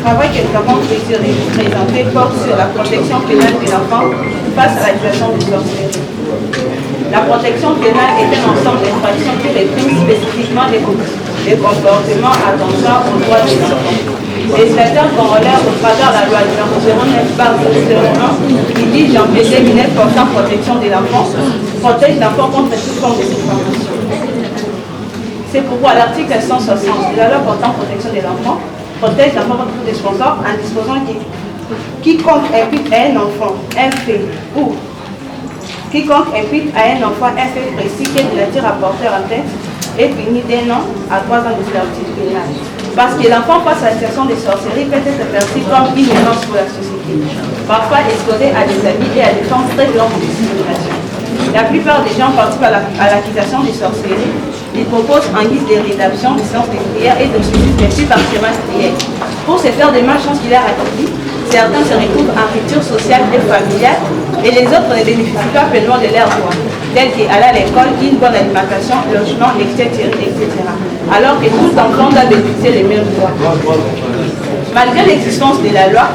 travail que nous avons présenté porte sur la protection pénale de l'enfant face à la situation de sorcellerie. La protection pénale est un ensemble d'infractions qui réprime spécifiquement les comportements attentants aux droits des enfants. Les législateurs congolais, au travers de la loi numéro 09/01 qui dit Jean-Pierre Minet portant protection de l'enfant, protège l'enfant contre toute forme de diffamation. C'est pourquoi l'article 160 de la loi portant protection de l'enfant protège l'enfant contre tout sponsors en disposant quiconque impute à un enfant un fait ou quiconque impute à un enfant un fait précis qui est de nature à porter atteinte est puni d'1 an à 3 ans de servitude pénale. Parce que l'enfant face à la situation de sorcellerie peut être perçu comme une menace pour la société, parfois exposé à des abus et à des formes très violentes de discrimination. La plupart des gens participent à l'accusation de sorcellerie. Ils proposent en guise de rédaction des séances de prière et de suicide, mais plus particulièrement prière. Pour se faire des malchances qu'il a accomplis, certains se retrouvent en rupture sociale et familiale et les autres ne bénéficient pas pleinement de leurs droits, tels qu'aller à l'école, une bonne alimentation, logement, etc. Alors que tout enfant doit bénéficier des mêmes droits. Malgré l'existence de la loi,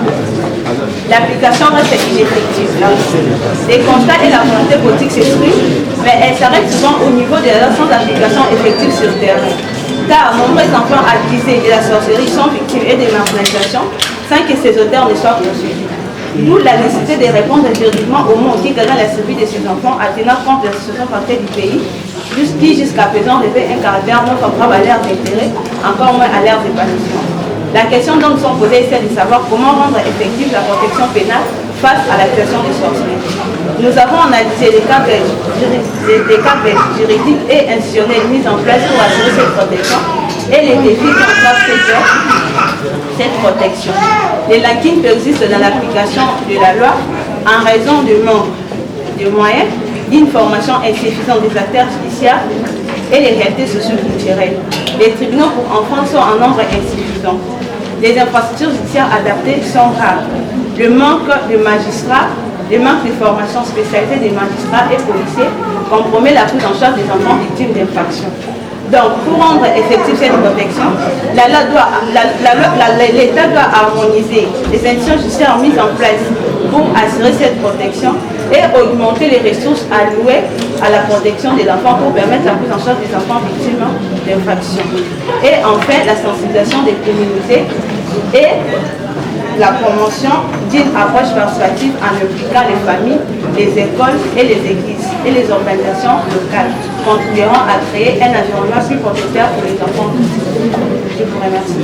l'application reste ineffective. Les constats et la volonté politique s'expriment, mais elle s'arrête souvent au niveau de la sans application effective sur le terrain. Car nombreux enfants accusés de la sorcellerie sont victimes et des marginalisations sans que ces auteurs ne soient poursuivis. D'où la nécessité de répondre juridiquement au monde qui gagne la survie de ces enfants en tenant compte de la situation partielle du pays, qui jusqu'à présent revêt un caractère non favorable à leurs intérêts, encore moins à leurs épanouissements. La question dont nous sommes posés est celle de savoir comment rendre effective la protection pénale face à la situation des sorcelleries. Nous avons analysé les cadres juridiques et institutionnels mis en place pour assurer cette protection et les défis qui entravent cette protection. Les lacunes persistent dans l'application de la loi en raison du manque de moyens, d'une formation insuffisante des acteurs judiciaires et les réalités socio-culturelles. Les tribunaux pour enfants sont en nombre insuffisant. Les infrastructures judiciaires adaptées sont rares. Le manque de magistrats, le manque de formation spécialisée des magistrats et policiers compromet la prise en charge des enfants victimes d'infractions. Donc, pour rendre effective cette protection, l'État doit harmoniser les institutions judiciaires mises en place pour assurer cette protection et augmenter les ressources allouées à la protection des enfants pour permettre la prise en charge des enfants victimes d'infractions. Et enfin, la sensibilisation des communautés et la promotion d'une approche persuasive en impliquant les familles, les écoles et les églises et les organisations locales, contribueront à créer un environnement plus protecteur pour les enfants. Je vous remercie.